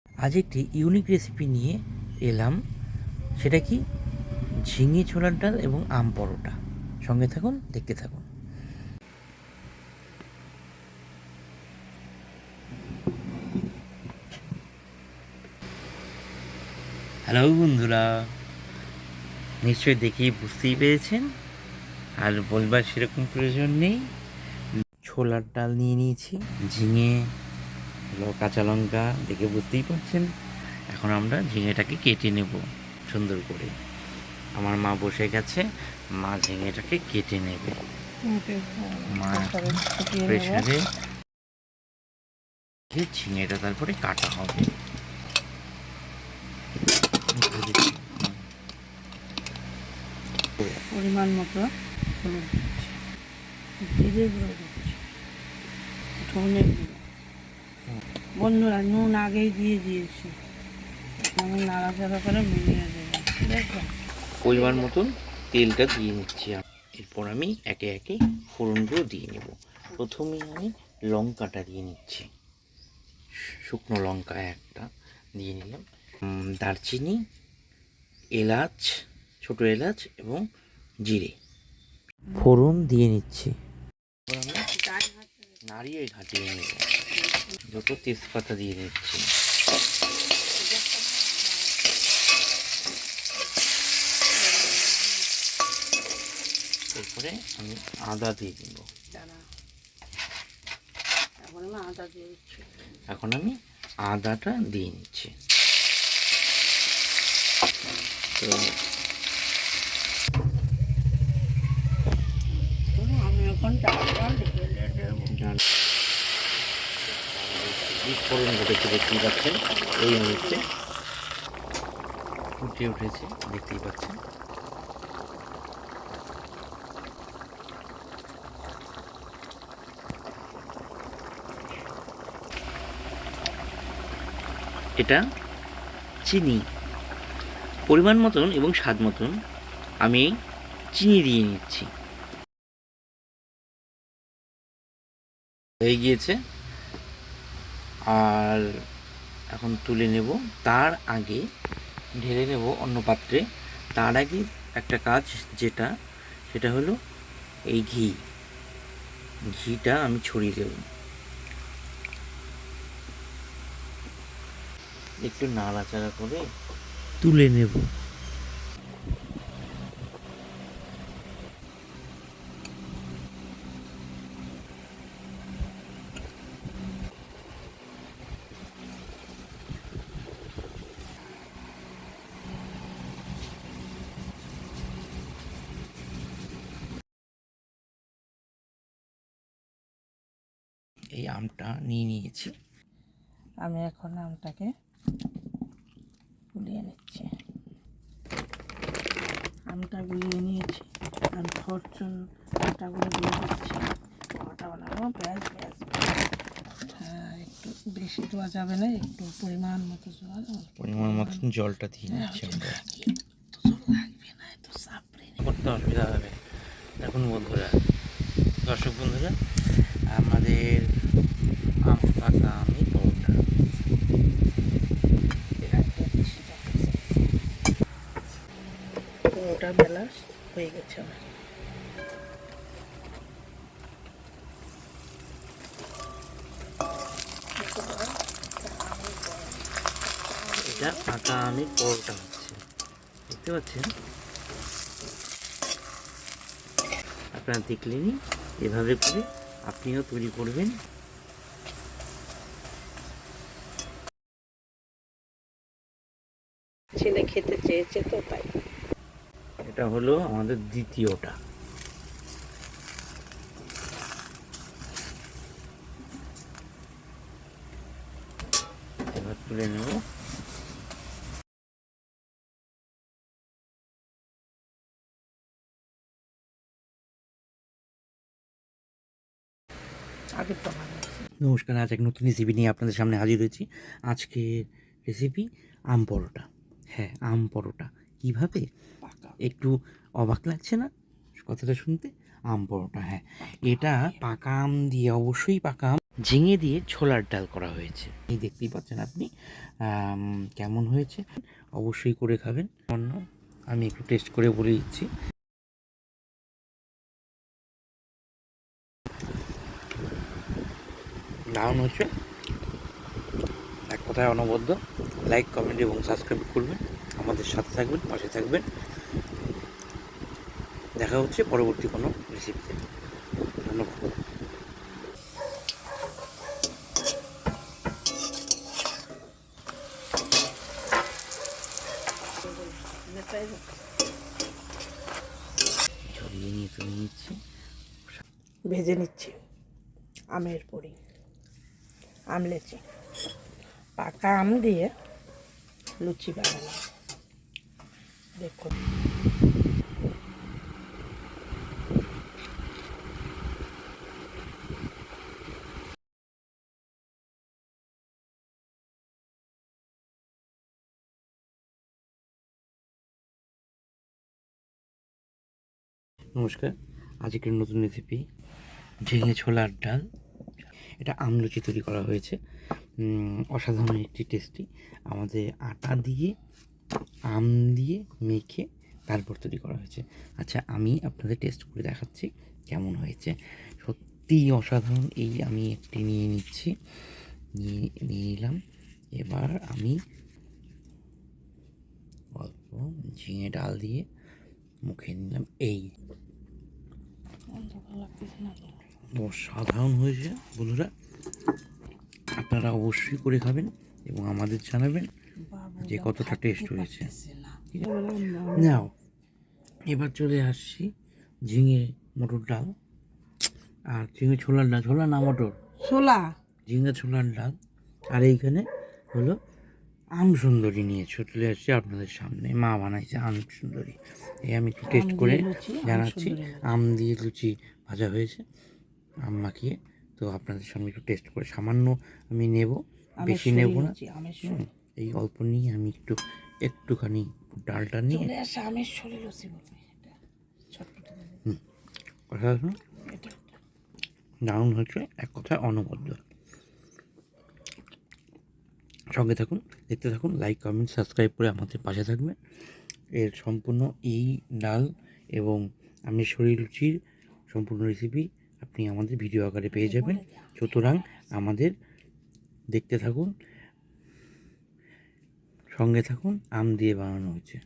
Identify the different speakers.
Speaker 1: আজ একটি unique recipe নিয়ে এলাম। সেটা কি? ঝিঙে ছোলার ডাল এবং আম পরোটা। সঙ্গে থাকুন, দেখতে থাকুন। হ্যালো বন্ধুরা, নিশ্চয়ই দেখেই বুঝতেই পেরেছেন, আর বলবার সেরকম প্রয়োজন নেই। ছোলার ডাল নিয়ে নিয়েছি, ঝিঙে, কাঁচা লঙ্কা দেখে বুঝতেই পারছেন। এখন আমরা ঝিঙেটাকে কেটে নেব সুন্দর করে। আমার মা বসে গেছে, মা ঝিঙেটাকে কেটে নেবে। মা প্রেশারে ঝিঙেটা তারপরে কাটা হবে।
Speaker 2: পরিমাণ মতো হলুদ দিচ্ছি, জিরে গুঁড়ো দিচ্ছি, ধনে গুঁড়ো। বন্ধুরা, নুন আগেই দিয়ে দিয়েছি, আমি নাড়াচাড়া করে মিলিয়ে দেবো। দেখবেন
Speaker 1: পরিমাণ মতন তেলটা দিয়ে নিচ্ছি। এরপর আমি একে একে ফোড়নগুলো দিয়ে নেব। প্রথমেই আমি লঙ্কাটা দিয়ে নিচ্ছি, শুকনো লঙ্কা একটা দিয়ে নিলাম, দারচিনি, এলাচ, ছোট এলাচ এবং জিরে ফোড়ন দিয়ে নিচ্ছি। নাড়িয়ে ঘাটিয়ে নেব, দুটো তেজপাতা দিয়ে নিচ্ছি। এরপরে আমি আদা দিয়ে দিব। এখন আমি আদাটা দিয়ে নিচ্ছি। তো
Speaker 2: আমি এখন ডালটা ঢেলে দেবো।
Speaker 1: বিস্ফোরণ ঘটেছে, দেখতেই পাচ্ছেন। এই মুহূর্তে ফুটে উঠেছে, দেখতেই পাচ্ছেন। এটা চিনি পরিমাণ মতন এবং স্বাদ মতন আমি চিনি দিয়ে নিচ্ছি। হয়ে গিয়েছে, আর এখন তুলে নেব। তার আগে ঢেলে নেব অন্য পাত্রে। তার আগে একটা কাজ, সেটা হলো এই ঘিটা আমি ছড়িয়ে দেব। একটু নাড়াচাড়া করে তুলে নেব। এই আমটা নিয়ে নিয়েছি,
Speaker 2: আমি এখন আমটাকে গুলিয়ে নিচ্ছি। আমটা গুলিয়ে নিয়েছি, আর ফরচুন আটাগুলো দিয়ে দিচ্ছি। আটা বানাবো, ব্যাস ব্যাস। হ্যাঁ, একটু বেশি দেওয়া যাবে না, একটু পরিমাণ মতো জল,
Speaker 1: পরিমাণ মতন জলটা দিয়ে নিচ্ছি আমরা।
Speaker 2: তো জল লাগবে না, এত সাপড়ে
Speaker 1: করতে অসুবিধা হবে। দেখুন বন্ধুরা, দর্শক বন্ধুরা, আমাদের আম পাকা আমি পরোটা
Speaker 2: ওটা বেলা হয়ে গেছে আমার।
Speaker 1: এটা পাকা আমি পরোটা হচ্ছে, দেখতে পাচ্ছেন। আপনারা দেখলেনই, এভাবে করে আপনিও তৈরি করবেন।
Speaker 2: ছেলে খেতে চেয়েছে তো তাই।
Speaker 1: এটা হলো আমাদের দ্বিতীয়টা। এবার তুলে নেব।
Speaker 2: আগে তো বানাচ্ছি।
Speaker 1: নমস্কার, আজ এক নতুন রেসিপি নিয়ে আপনাদের সামনে হাজির হয়েছি। আজকের রেসিপি আম পরোটা। হ্যাঁ, আম পরোটা কীভাবে? একটু অবাক লাগছে না কথাটা শুনতে? আম পরোটা, হ্যাঁ, এটা পাকা আম দিয়ে, অবশ্যই পাকা আম ঝিঙে দিয়ে ছোলার ডাল করা হয়েছে। এই দেখতেই পাচ্ছেন আপনি কেমন হয়েছে, অবশ্যই করে খাবেন। অন্য আমি একটু টেস্ট করে বলে দিচ্ছি। দারুণ হচ্ছে, এক কথায় অনবদ্য। লাইক, কমেন্ট এবং সাবস্ক্রাইব করবেন, আমাদের সাথে থাকবেন, পাশে থাকবেন। দেখা হচ্ছে পরবর্তী কোনো রেসিপিতে। ধন্যবাদ। ছড়িয়ে নিয়ে তুলে নিচ্ছি।
Speaker 2: ভেজে নিচ্ছি আমের পরি, আমলেচি, পাকা আম দিয়ে লুচি বানালাম। দেখুন
Speaker 1: নমস্কার, আজকের নতুন রেসিপি ঝিঙে ছোলার ডাল। এটা আমলুচি তৈরি করা হয়েছে, অসাধারণ একটি টেস্টি। আমাদের আটা দিয়ে আম দিয়ে মেখে তারপর তৈরি করা হয়েছে। আচ্ছা, আমি আপনাদের টেস্ট করে দেখাচ্ছি কেমন হয়েছে। সত্যিই অসাধারণ। এই আমি একটি নিয়ে নিচ্ছি, নিয়ে নিলাম। এবার আমি অল্প ঝিঙে ডাল দিয়ে মুখে নিলাম। এই অসাধারণ হয়েছে বন্ধুরা, আপনারা অবশ্যই করে খাবেন এবং আমাদের জানাবেন যে কতটা টেস্ট হয়েছে। নাও, এবার চলে আসছি ঝিঙে মটর ডাল আর ঝিঙে ছোলার ডাল, ছোলা না মটর,
Speaker 2: ছোলা,
Speaker 1: ঝিঙে ছোলার ডাল। আর এইখানে হলো আম সুন্দরী নিয়ে চলে আসছি আপনাদের সামনে। মা বানাইছে আম সুন্দরী। এই আমি একটু টেস্ট করে জানাচ্ছি। আম দিয়ে লুচি ভাজা হয়েছে, আম মাখিয়ে। তো আপনাদের সামনে একটু টেস্ট করে সামান্য আমি নেব, বেশি নেব না। এই অল্প নিয়ে আমি একটুখানি ডালটা নিয়ে অসাধারণ, দারুণ হচ্ছে, এক কথায় অনবদ্য। সঙ্গে থাকুন, দেখতে থাকুন, লাইক, কমেন্ট, সাবস্ক্রাইব করে আমাদের পাশে থাকবেন। এর সম্পূর্ণ এই ডাল এবং আমি শরীর লুচির সম্পূর্ণ রেসিপি আপনি আমাদের ভিডিও আকারে পেয়ে যাবেন। সুতরাং আমাদের দেখতে থাকুন, সঙ্গে থাকুন। আম দিয়ে বানানো হয়েছে।